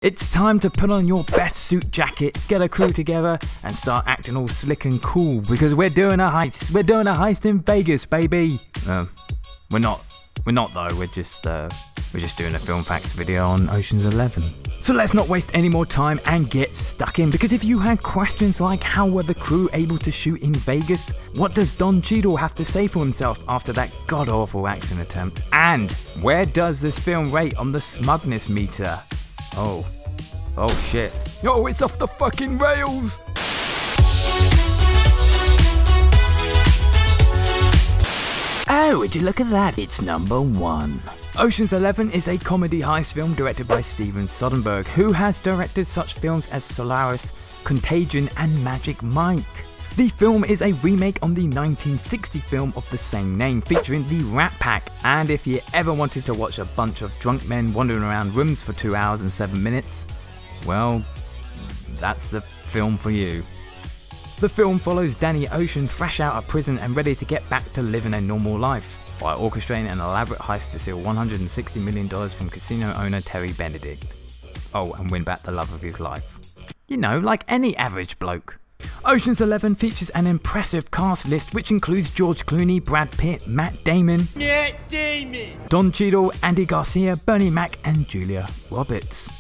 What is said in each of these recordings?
It's time to put on your best suit jacket, get a crew together, and start acting all slick and cool because we're doing a heist. We're doing a heist in Vegas, baby. We're not though. We're just doing a film facts video on Ocean's 11. So let's not waste any more time and get stuck in, because if you had questions like how were the crew able to shoot in Vegas, what does Don Cheadle have to say for himself after that god-awful accent attempt, and where does this film rate on the smugness meter? Oh shit. Oh, it's off the fucking rails! Oh, would you look at that? It's number 1. Ocean's 11 is a comedy heist film directed by Steven Soderbergh, who has directed such films as Solaris, Contagion and Magic Mike. The film is a remake on the 1960 film of the same name, featuring the Rat Pack, and if you ever wanted to watch a bunch of drunk men wandering around rooms for 2 hours and 7 minutes, well, that's the film for you. The film follows Danny Ocean fresh out of prison and ready to get back to living a normal life, while orchestrating an elaborate heist to steal $160 million from casino owner Terry Benedict. Oh, and win back the love of his life. You know, like any average bloke. Ocean's 11 features an impressive cast list which includes George Clooney, Brad Pitt, Matt Damon, Don Cheadle, Andy García, Bernie Mac and Julia Roberts.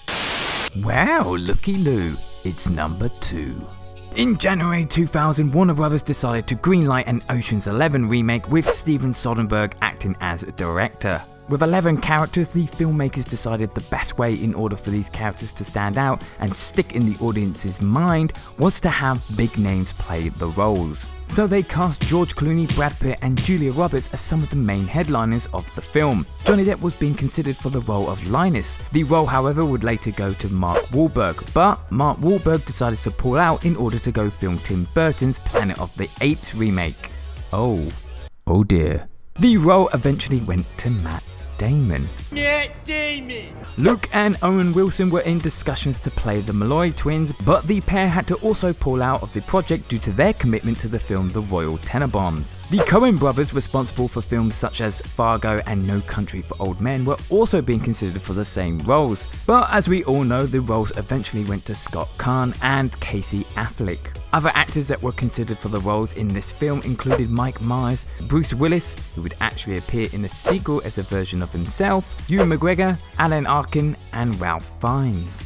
Wow, looky-loo, it's number 2. In January 2000, Warner Brothers decided to greenlight an Ocean's 11 remake with Steven Soderbergh acting as director. With 11 characters, the filmmakers decided the best way in order for these characters to stand out and stick in the audience's mind was to have big names play the roles. So they cast George Clooney, Brad Pitt and Julia Roberts as some of the main headliners of the film. Johnny Depp was being considered for the role of Linus. The role, however, would later go to Mark Wahlberg, but Mark Wahlberg decided to pull out in order to go film Tim Burton's Planet of the Apes remake. Oh dear. The role eventually went to Matt Damon. Luke and Owen Wilson were in discussions to play the Malloy twins, but the pair had to also pull out of the project due to their commitment to the film The Royal Tenenbaums. The Coen brothers, responsible for films such as Fargo and No Country for Old Men, were also being considered for the same roles, but as we all know, the roles eventually went to Scott Caan and Casey Affleck. Other actors that were considered for the roles in this film included Mike Myers, Bruce Willis, who would actually appear in the sequel as a version of himself, Ewan McGregor, Alan Arkin and Ralph Fiennes.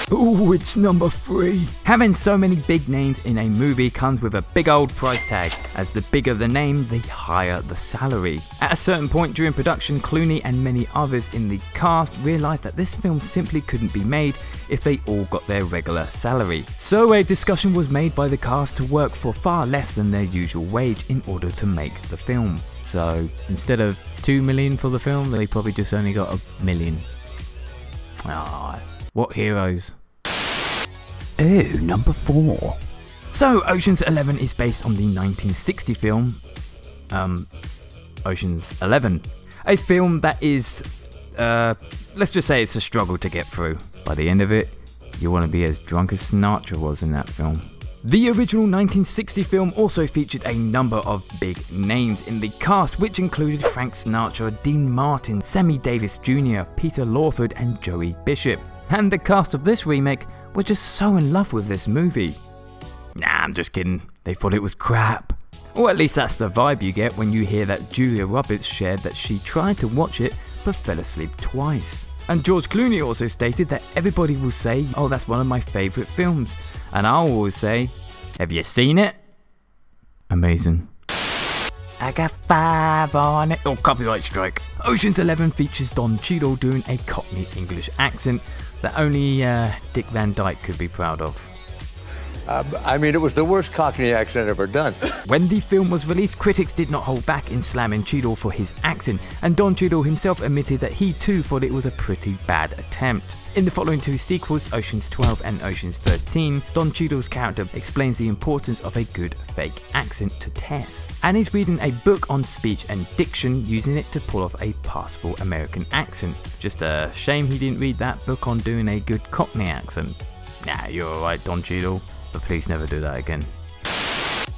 Ooh, it's number 3. Having so many big names in a movie comes with a big old price tag, as the bigger the name, the higher the salary. At a certain point during production, Clooney and many others in the cast realised that this film simply couldn't be made if they all got their regular salary. So a discussion was made by the cast to work for far less than their usual wage in order to make the film. So instead of $2 million for the film, they probably just only got $1 million. Ah, what heroes. Oh, number 4. So Ocean's 11 is based on the 1960 film, Ocean's 11. A film that is, let's just say it's a struggle to get through. By the end of it, you want to be as drunk as Sinatra was in that film. The original 1960 film also featured a number of big names in the cast, which included Frank Sinatra, Dean Martin, Sammy Davis Jr., Peter Lawford and Joey Bishop. And the cast of this remake were just so in love with this movie. Nah, I'm just kidding. They thought it was crap. Or at least that's the vibe you get when you hear that Julia Roberts shared that she tried to watch it but fell asleep twice. And George Clooney also stated that everybody will say, oh, that's one of my favourite films. And I'll always say, have you seen it? Amazing. I got 5 on it. Oh, copyright strike. Ocean's 11 features Don Cheadle doing a Cockney English accent that only Dick Van Dyke could be proud of. I mean, it was the worst Cockney accent ever done. When the film was released, critics did not hold back in slamming Cheadle for his accent, and Don Cheadle himself admitted that he too thought it was a pretty bad attempt. In the following 2 sequels, Ocean's 12 and Ocean's 13, Don Cheadle's character explains the importance of a good fake accent to Tess, and is reading a book on speech and diction, using it to pull off a passable American accent. Just a shame he didn't read that book on doing a good Cockney accent. Nah, you're alright, Don Cheadle, but please never do that again.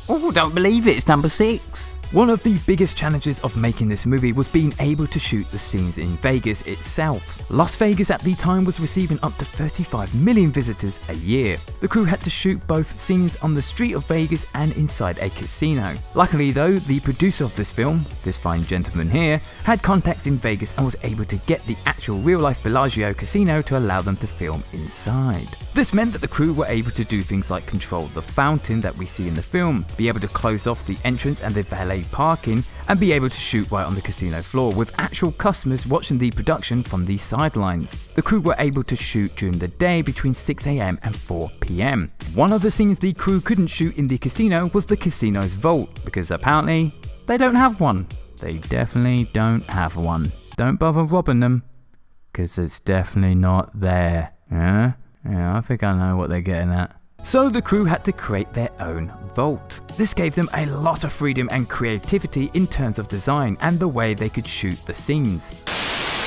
Oh, don't believe it, it's number 6. One of the biggest challenges of making this movie was being able to shoot the scenes in Vegas itself. Las Vegas at the time was receiving up to 35 million visitors a year. The crew had to shoot both scenes on the street of Vegas and inside a casino. Luckily though, the producer of this film, this fine gentleman here, had contacts in Vegas and was able to get the actual real-life Bellagio casino to allow them to film inside. This meant that the crew were able to do things like control the fountain that we see in the film, be able to close off the entrance and the valet parking, and be able to shoot right on the casino floor with actual customers watching the production from the sidelines. The crew were able to shoot during the day between 6 AM and 4 PM. One of the scenes the crew couldn't shoot in the casino was the casino's vault, because apparently they don't have one. They definitely don't have one. Don't bother robbing them, because it's definitely not there. Yeah, I think I know what they're getting at. So the crew had to create their own vault. This gave them a lot of freedom and creativity in terms of design and the way they could shoot the scenes.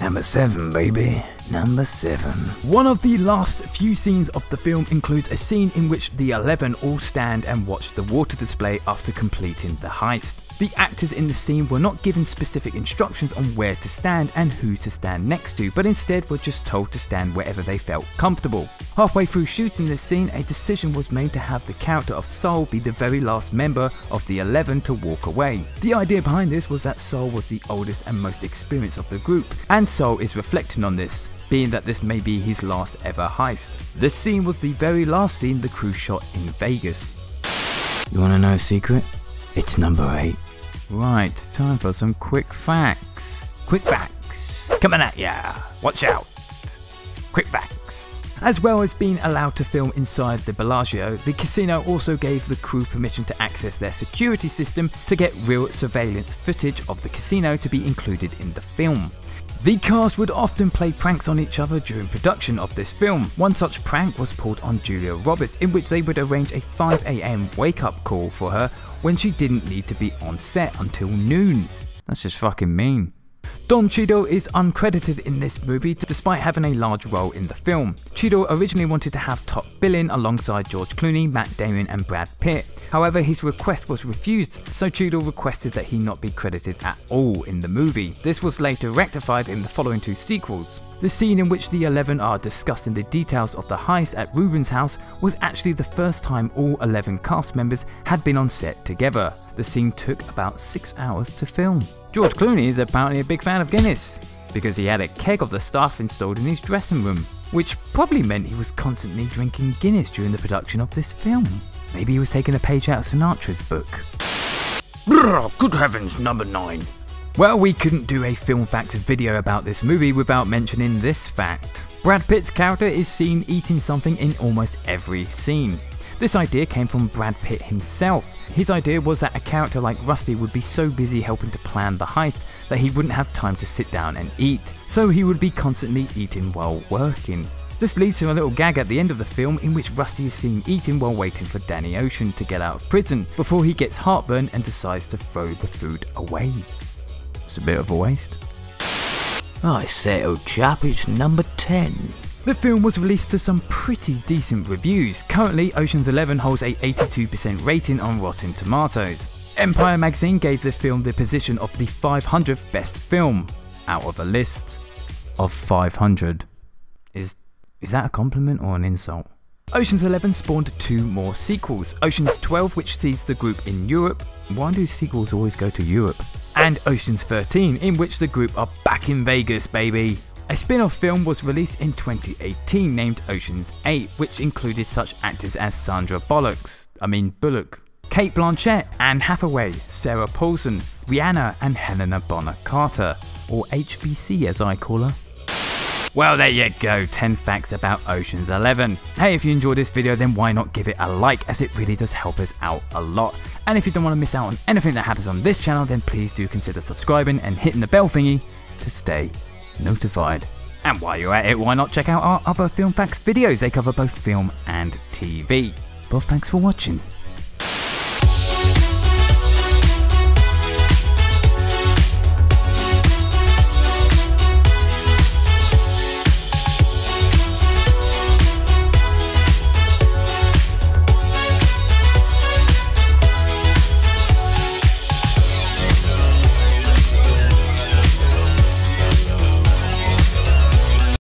Number 7, baby. Number 7. One of the last few scenes of the film includes a scene in which the 11 all stand and watch the water display after completing the heist. The actors in the scene were not given specific instructions on where to stand and who to stand next to, but instead were just told to stand wherever they felt comfortable. Halfway through shooting this scene, a decision was made to have the character of Sol be the very last member of the 11 to walk away. The idea behind this was that Sol was the oldest and most experienced of the group, and Sol is reflecting on this, being that this may be his last ever heist. This scene was the very last scene the crew shot in Vegas. You wanna know a secret? It's number 8. Right, time for some quick facts. Quick facts, coming at ya. Watch out. Quick facts. As well as being allowed to film inside the Bellagio, the casino also gave the crew permission to access their security system to get real surveillance footage of the casino to be included in the film. The cast would often play pranks on each other during production of this film. One such prank was pulled on Julia Roberts, in which they would arrange a 5 AM wake-up call for her when she didn't need to be on set until noon. That's just fucking mean. Don Cheadle is uncredited in this movie despite having a large role in the film. Cheadle originally wanted to have top billing alongside George Clooney, Matt Damon and Brad Pitt. However, his request was refused, so Cheadle requested that he not be credited at all in the movie. This was later rectified in the following 2 sequels. The scene in which the 11 are discussing the details of the heist at Ruben's house was actually the first time all 11 cast members had been on set together. The scene took about 6 hours to film. George Clooney is apparently a big fan of Guinness, because he had a keg of the stuff installed in his dressing room, which probably meant he was constantly drinking Guinness during the production of this film. Maybe he was taking a page out of Sinatra's book. Good heavens, number 9. Well, we couldn't do a film facts video about this movie without mentioning this fact. Brad Pitt's character is seen eating something in almost every scene. This idea came from Brad Pitt himself. His idea was that a character like Rusty would be so busy helping to plan the heist that he wouldn't have time to sit down and eat, so he would be constantly eating while working. This leads to a little gag at the end of the film in which Rusty is seen eating while waiting for Danny Ocean to get out of prison before he gets heartburn and decides to throw the food away. It's a bit of a waste. I say, old chap, it's number 10. The film was released to some pretty decent reviews. Currently, Ocean's 11 holds a 82% rating on Rotten Tomatoes. Empire magazine gave the film the position of the 500th best film, out of a list of 500. Is that a compliment or an insult? Ocean's 11 spawned 2 more sequels. Ocean's 12, which sees the group in Europe. Why do sequels always go to Europe? And Ocean's 13, in which the group are back in Vegas, baby. A spin-off film was released in 2018 named Ocean's 8, which included such actors as Sandra Bullock, Cate Blanchett, Anne Hathaway, Sarah Paulson, Rihanna and Helena Bonham Carter, or HBC as I call her. Well, there you go, 10 facts about Ocean's 11. Hey, if you enjoyed this video, then why not give it a like, as it really does help us out a lot. And if you don't want to miss out on anything that happens on this channel, then please do consider subscribing and hitting the bell thingy to stay notified. And while you're at it, why not check out our other Film Facts videos? They cover both film and TV. Well, thanks for watching.